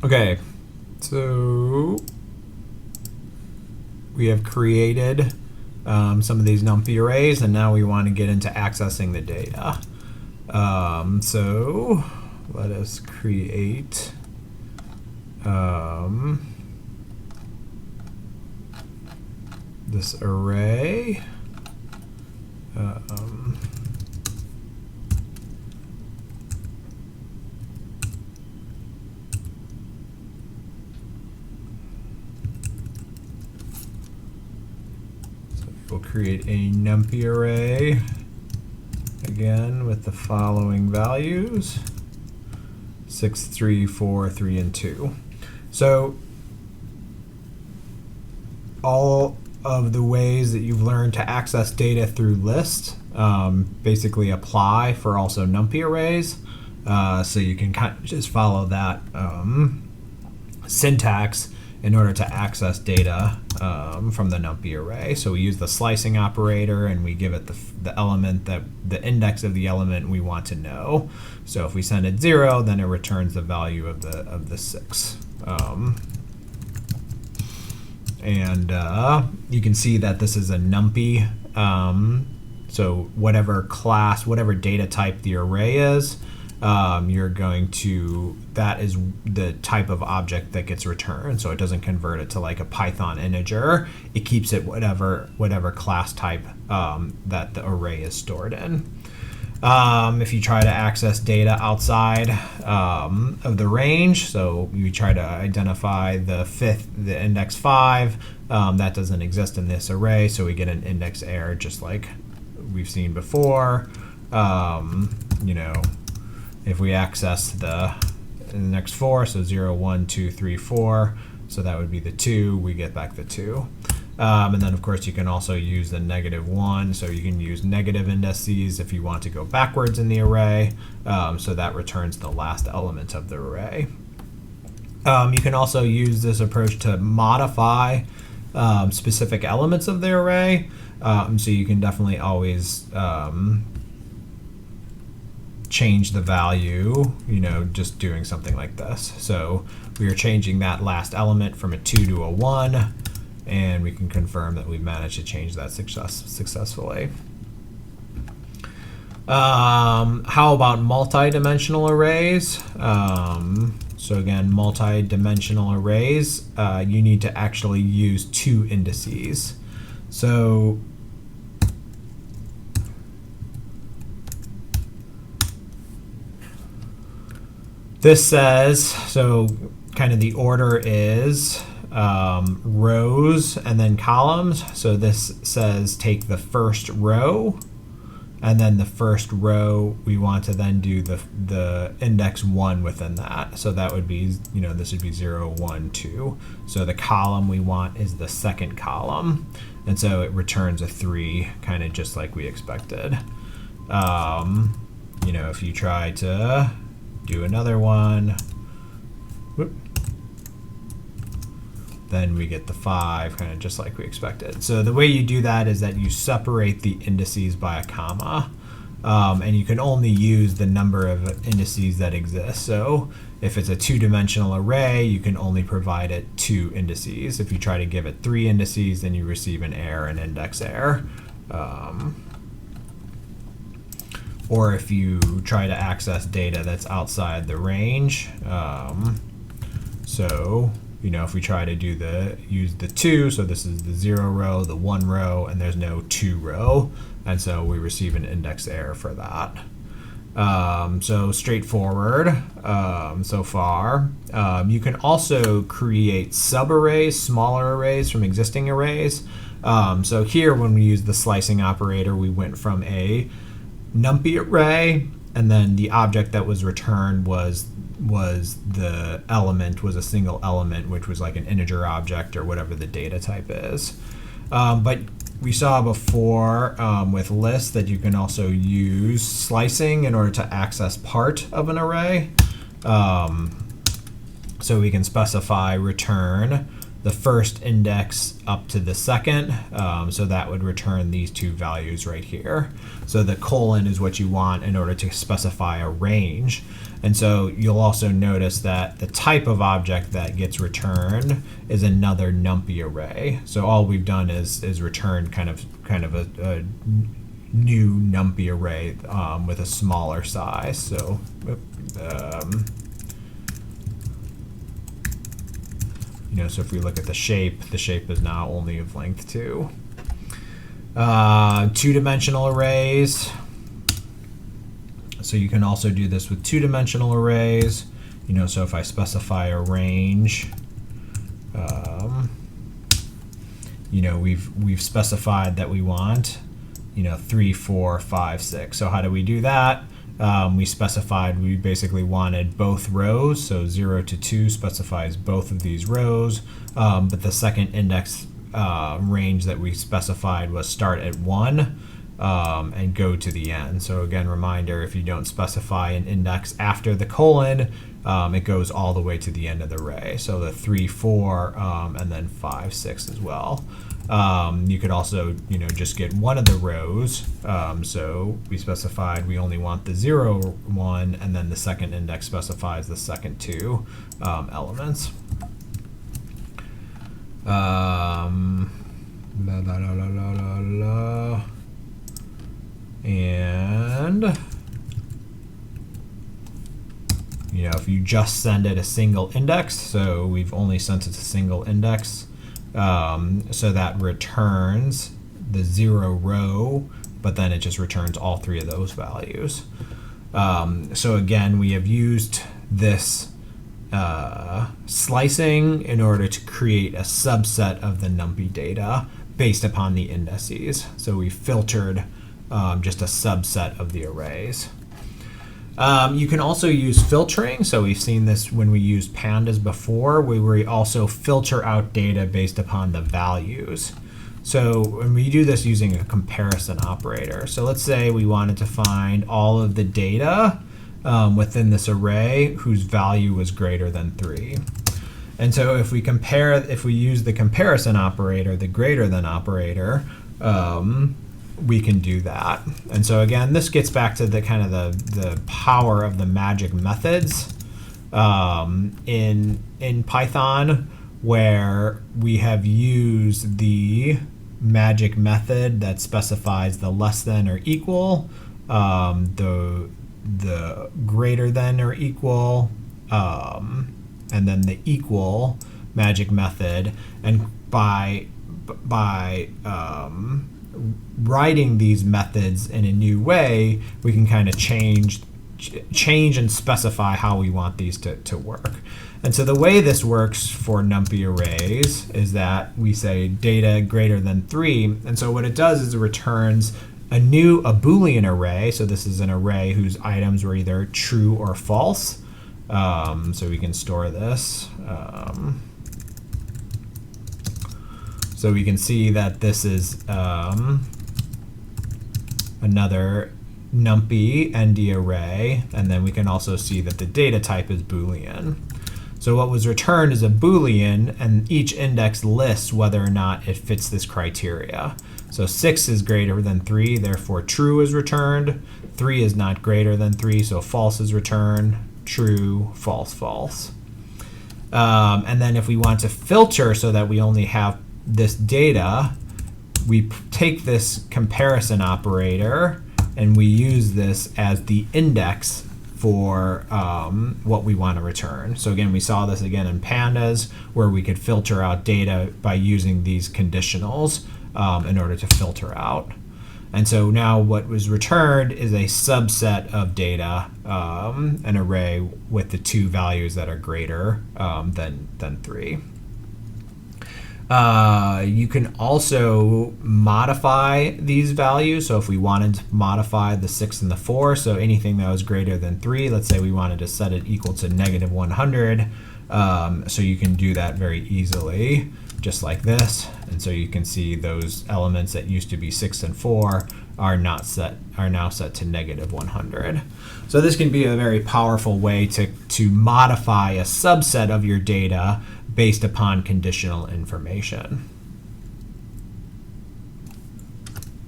Okay, so we have created some of these Numpy arrays, and now we want to get into accessing the data. So let us create this array. We'll create a Numpy array again with the following values: 6, 3, 4, 3, and 2. So all of the ways that you've learned to access data through lists basically apply for also Numpy arrays. So you can kind of just follow that syntax in order to access data from the Numpy array. So we use the slicing operator, and we give it the element that the index of the element we want to know. So if we send it 0, then it returns the value of the 6. And you can see that this is a Numpy. So whatever class, whatever data type the array is, you're going to, that is the type of object that gets returned. So it doesn't convert it to like a Python integer. It keeps it whatever class type that the array is stored in. If you try to access data outside of the range, so you try to identify the index 5, that doesn't exist in this array, so we get an index error just like we've seen before. You know, if we access the index 4, so 0, 1, 2, 3, 4, so that would be the 2, we get back the 2. And then of course you can also use the -1, so you can use negative indices if you want to go backwards in the array, so that returns the last element of the array. You can also use this approach to modify specific elements of the array, so you can definitely always change the value, you know, just doing something like this. So we are changing that last element from a 2 to a 1, and we can confirm that we've managed to change that successfully. How about multidimensional arrays? So again, multidimensional arrays, you need to actually use 2 indices. So this says, so kind of the order is rows and then columns. So this says take the first row, and then the first row we want to then do the index 1 within that. So that would be, you know, this would be 0, 1, 2. So the column we want is the second column, and so it returns a 3, kind of just like we expected. You know, if you try to do another one, then we get the 5, kind of just like we expected. So the way you do that is that you separate the indices by a comma, and you can only use the number of indices that exist. So if it's a 2-dimensional array, you can only provide it 2 indices. If you try to give it 3 indices, then you receive an error, an index error. Or if you try to access data that's outside the range, so you know, if we try to use the 2, so this is the 0 row, the 1 row, and there's no 2 row, and so we receive an index error for that. So straightforward so far. You can also create subarrays, smaller arrays from existing arrays. So here, when we use the slicing operator, we went from a Numpy array, and then the object that was returned was the element, was a single element, which was like an integer object or whatever the data type is. But we saw before with lists that you can also use slicing in order to access part of an array. So we can specify return the first index up to the second. So that would return these two values right here. So the colon is what you want in order to specify a range. And so you'll also notice that the type of object that gets returned is another Numpy array. So all we've done is return kind of a new Numpy array with a smaller size. So so if we look at the shape is now only of length 2. Two-dimensional arrays. So you can also do this with two-dimensional arrays. So if I specify a range, we've specified that we want 3, 4, 5, 6. So how do we do that? We basically wanted both rows, so 0 to 2 specifies both of these rows, but the second index range that we specified was start at 1 and go to the end. So again, reminder, if you don't specify an index after the colon, it goes all the way to the end of the array. So the 3, 4, and then 5, 6 as well. You could also, just get one of the rows. So we specified we only want the 0, 1, and then the second index specifies the second 2 elements. And if you just send it a single index, so we've only sent it a single index. So that returns the 0 row, but then it just returns all 3 of those values. So again, we have used this slicing in order to create a subset of the Numpy data based upon the indices. So we filtered just a subset of the arrays. You can also use filtering. So we've seen this when we used pandas before, where we also filter out data based upon the values. So when we do this using a comparison operator. So let's say we wanted to find all of the data within this array whose value was greater than 3. And so if we use the comparison operator, the greater than operator, we can do that. And so again, this gets back to the kind of the power of the magic methods in Python, where we have used the magic method that specifies the less than or equal, the greater than or equal, and then the equal magic method. And by writing these methods in a new way, we can kind of change and specify how we want these to work. And so the way this works for Numpy arrays is that we say data greater than 3. And so what it does is it returns a Boolean array. So this is an array whose items were either true or false. So we can store this. So we can see that this is another Numpy ND array, and then we can also see that the data type is Boolean. So what was returned is a Boolean, and each index lists whether or not it fits this criteria. So 6 is greater than 3, therefore true is returned. 3 is not greater than 3, so false is returned. True, false, false. And then if we want to filter so that we only have this data, we take this comparison operator and we use this as the index for what we want to return. So again, we saw this again in pandas, where we could filter out data by using these conditionals in order to filter out. And so now what was returned is a subset of data, an array with the 2 values that are greater than 3. You can also modify these values. So if we wanted to modify the 6 and the 4, so anything that was greater than 3, let's say we wanted to set it equal to -100, so you can do that very easily, just like this. And so you can see those elements that used to be 6 and 4 are now set to -100. So this can be a very powerful way to modify a subset of your data based upon conditional information.